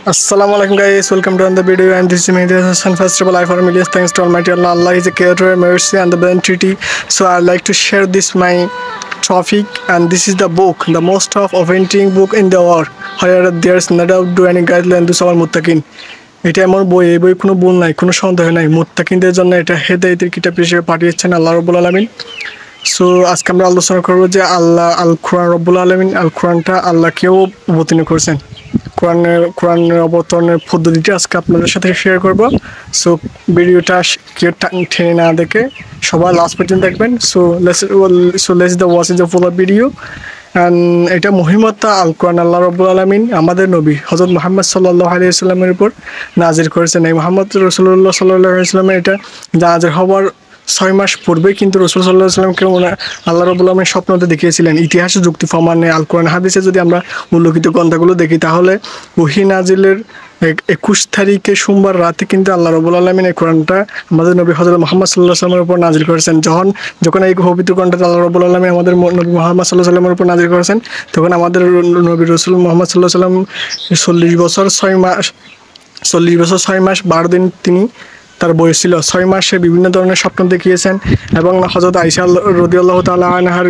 Assalamualaikum guys, welcome to another video and this is Mehdi Hassan. First of all, I for millions thanks to Almighty Allah. Allah is a creator, mercy and the bounty. So I'd like to share this my topic, and this is the book, the most of authentic book in the world. However, there's no doubt to any guideline to our muttaqin. এটা আমার বই, এই বই কোনো ভুল নাই, কোনো সন্দেহ নাই। মুত্তাকিনদের জন্য এটা হেদায়েতের কিতাব হিসেবে পাঠিয়েছেন আল্লাহ রাব্বুল আলামিন। সো আজকে আমরা আলোচনা করব যে আল্লাহ আল কোরআন রাব্বুল আলামিন আল কোরআনটা আল্লাহকেও অবতীর্ণ করেছেন। কোরআনের অবতরণের পদ্ধতিটি আজকে আপনাদের সাথে শেয়ার করব। সো ভিডিওটা কেউ টেনে না দেখে সবাই লাস্ট পর্যন্ত দেখবেন। So let's the watch the full video. এটা মহিমতা আল কোরআন আল্লাহ রাব্বুল আলামিন আমাদের নবী হযরত মুহাম্মদ সাল্লাল্লাহু আলাইহি ওয়াসাল্লামের উপর নাজিল করেছেন। এই মুহাম্মদ রাসূলুল্লাহ সাল্লাল্লাহু আলাইহি ওয়াসাল্লামের এটা নাজিল হওয়ার 6 মাস পূর্বে কিন্তু রাসূল সাল্লাল্লাহু আলাইহি ওয়াসাল্লামকে আল্লাহ রাব্বুল আলামিন স্বপ্নতে দেখিয়েছিলেন। ইতিহাসে যুক্তি প্রমাণে আল কোরআন হাদিসে যদি আমরা উল্লেখিত গ্রন্থগুলো দেখি, তাহলে ওহী নাজিলের 21 তারিখে সোমবার রাতে কিন্তু আল্লাহ রাব্বুল আলামিন এই কোরআনটা আমাদের নবী হযরত মুহাম্মদ সাল্লাল্লাহু আলাইহি ওয়াসাল্লামের উপর নাজিল করেছেন। যখন এই পবিত্র কোরআনটা আল্লাহ রাব্বুল আলামিন আমাদের নবী মুহাম্মদ সাল্লাল্লাহু আলাইহি ওয়াসাল্লামের উপর নাজিল করেছেন, তখন আমাদের নবী রাসূল মুহাম্মদ সাল্লাল্লাহু আলাইহি ওয়াসাল্লাম 40 বছর 6 মাস 12 দিন তিনি তার বয়স ছিল। 6 মাসে বিভিন্ন ধরনের স্বপ্ন দেখিয়েছেন এবং হযরত আয়েশা রাদিয়াল্লাহু তাআলা আনহার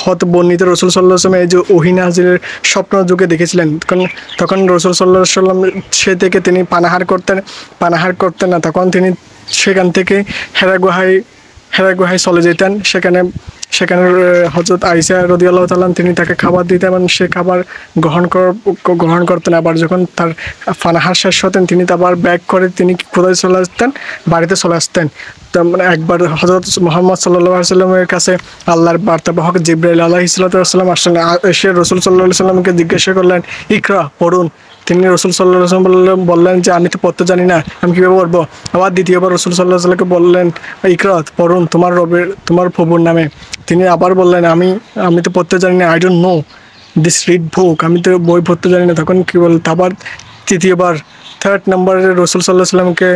হতে বর্ণিত রাসূল সাল্লাল্লাহু আলাইহি ওয়াসাল্লাম এই যে ওহী নাজিলের স্বপ্ন যুগে দেখেছিলেন। তখন রাসূল সাল্লাল্লাহু আলাইহি ওয়াসাল্লাম সে থেকে তিনি পানাহার করতেন না। তখন তিনি সেখান থেকে হেরা গুহায় চলে যেতেন। সেখানে হযরত আয়েশা রাদিয়াল্লাহু তাআলা তিনি তাকে খাবার দিতেন এবং সে খাবার গ্রহণ করতেন। আবার যখন তার পানাহার শেষ হতেন, তিনি আবার ব্যাক করে তিনি কোথায় চলে আসতেন, বাড়িতে চলে আসতেন। মানে একবার হযরত মুহাম্মদ সাল্লাল্লাহু আলাইহি ওয়াসাল্লামের কাছে আল্লাহর বার্তাবাহক জিবরাইল আলাইহিস সালাম আসলেন। এসে রাসূল সাল্লাল্লাহু আলাইহি ওয়াসাল্লামকে জিজ্ঞাসা করলেন, ইকরা, পড়ুন। তিনি রাসূল সাল্লাল্লাহু আলাইহি ওয়াসাল্লাম বললেন যে আমি তো পড়তে জানি না, আমি কীভাবে পড়বো? আবার দ্বিতীয়বার রাসূল সাল্লাল্লাহু আলাইহি ওয়াসাল্লামকে বললেন, ইকরা, পড়ুন তোমার প্রভুর নামে। তিনি আবার বললেন, আমি তো পড়তে জানি না, I don't know this read বুক, আমি তো বই পড়তে জানি না। তখন কি বল, আবার তৃতীয়বার থার্ড নম্বরে রাসূল সাল্লাল্লাহু আলাইহি ওয়াসাল্লামকে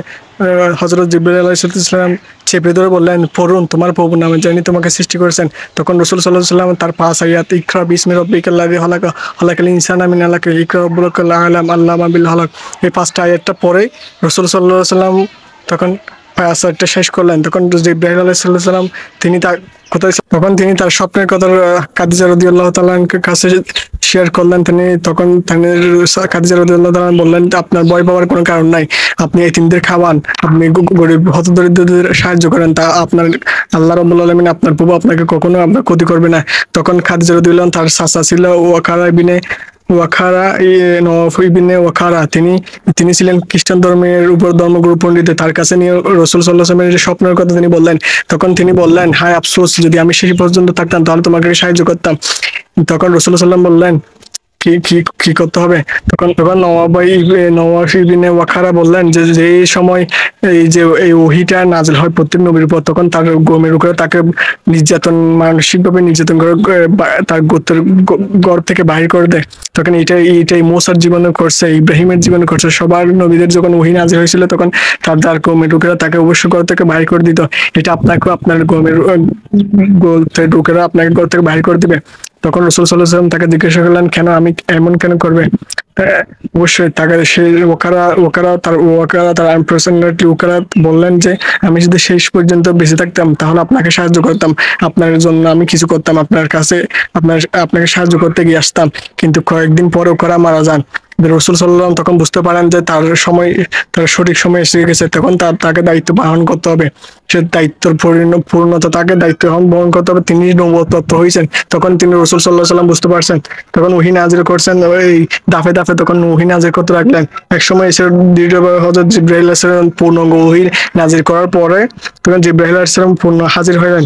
হযরত জিবরাইল আলাইহিস সালাম চেপে ধরে বললেন, পড়ুন তোমার প্রভুর নামে, যিনি তোমাকে সৃষ্টি করেছেন। তখন রাসূল সাল্লাল্লাহু আলাইহি ওয়াসাল্লাম তার 5 আয়াত, ইকরা বিসমি রাব্বিকাল্লাযী খালাক, খালাকাল ইনসানা মিন আলাক, ইকরা রাব্বুকাল আ'লাম আল্লামা বিল হালাক। এই 5টা আয়াতটা পরে রাসূল সাল্লাল্লাহু আলাইহি ওয়াসাল্লাম তখন 5 আয়াতটা শেষ করলেন। তখন জিবরাইল আলাইহিস সালাম তিনি তার স্বপ্নের কথা খাদিজা রাদিয়াল্লাহু তাআলার কাছে শেয়ার করলেন। তখন খাদিজা রাদিয়াল্লাহু তাআলা বললেন, আপনার ভয় পাওয়ার কোনো কারণ নাই, আপনি এতিমদের খাওয়ান, আপনি গরিব হতদরিদ্রদের সাহায্য করেন, তা আপনার আল্লাহ রাব্বুল আলামিন আপনার প্রভু আপনাকে কখনো আপনার ক্ষতি করবে না। তখন খাদিজা রাদিয়াল্লাহু তার চাচা ছিল ওয়াকারা ইবনে ওয়াকারা, তিনি ছিলেন খ্রিস্টান ধর্মের উপর ধর্মগুরু পণ্ডিত। তার কাছে নিয়ে রাসূল সাল্লাল্লাহু আলাইহি ওয়াসাল্লামের স্বপ্নের কথা তিনি বললেন। তখন তিনি বললেন, হায় আফসোস, যদি আমি শেষ পর্যন্ত থাকতাম তাহলে তোমাকে সাহায্য করতাম। তখন রাসূল সাল্লাল্লাহু আলাইহি ওয়াসাল্লাম বললেন, কি করতে হবে? তখন নওয়াস ইবনে ওয়াকারা বললেন যে এই সময় এই ওহীটা নাজিল হয় প্রত্যেক নবীর উপর, তখন তার গমের উপরে তাকে মানসিকভাবে নির্যাতন করে তার গোত্রের ঘর থেকে বাহির করে দেয়। তখন এইটাই মূসার জীবনে করছে, ইব্রাহিমের জীবনে করছে। সবার নবীদের যখন ওহী নাজিল হয়েছিল, তখন তার গমের লোকেরা তাকে অবশ্যই ঘর থেকে বাহির করে দিত। এটা আপনাকেও আপনার গমের গোত্রের লোকেরা আপনাকে ঘর থেকে বাহির করে দিবে। তখন রাসূল সাল্লাল্লাহু আলাইহি ওয়াসাল্লাম তাকে জিজ্ঞাসা করলেন, কেন কেন করবে? অবশ্যই তাকে ওকারা বললেন যে আমি যদি শেষ পর্যন্ত বেঁচে থাকতাম তাহলে আপনাকে সাহায্য করতাম, আপনার জন্য আমি কিছু করতাম, আপনাকে সাহায্য করতে গিয়ে আসতাম। কিন্তু কয়েকদিন পরে ওকারা মারা যান। রাসূল সাল্লাল্লাহু আলাইহি ওয়াসাল্লাম তখন বুঝতে পারেন যে তার সঠিক সময় এসে গেছে। তখন তাকে দায়িত্ব বহন করতে হবে, সে দায়িত্বের পূর্ণতা তাকে দায়িত্ব বহন করতে হবে। তিনি নবুয়ত হয়েছেন। তখন তিনি রাসূল সাল্লাল্লাহু আলাইহি ওয়াসাল্লাম বুঝতে পারছেন। তখন ওহী নাজিল করছেন এই দাফে তখন ওহী নাজিল করতে লাগলেন। এক সময় এসে হযরত জিবরাইল আলাইহিস সালাম পূর্ণ ওহী নাজিল করার পরে তখন জিবরাইল আলাইহিস সালাম পূর্ণ হাজির হলেন।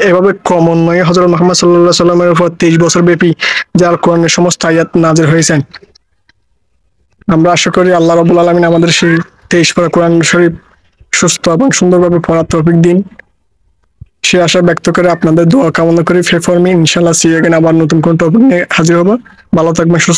এভাবে ক্রমান্বয়ে হযরত মুহাম্মদ সাল্লাল্লাহু আলাইহি ওয়াসাল্লামের উপর 23 বছর ব্যাপী যার কোরআনের সমস্ত আয়াত নাজিল হয়েছেন। আমরা আশা করি আল্লাহ রাব্বুল আলামিন আমাদের সেই 23 পারা কোরআন শরীফ সুস্থ এবং সুন্দরভাবে পড়ার তৌফিক দিন। সে আশা ব্যক্ত করে আপনাদের দোয়া কামনা করি। ফর মি ইনশাআল্লাহ সি এগেইন, আবার নতুন কোন টপিক নিয়ে হাজির হব। ভালো থাকবেন।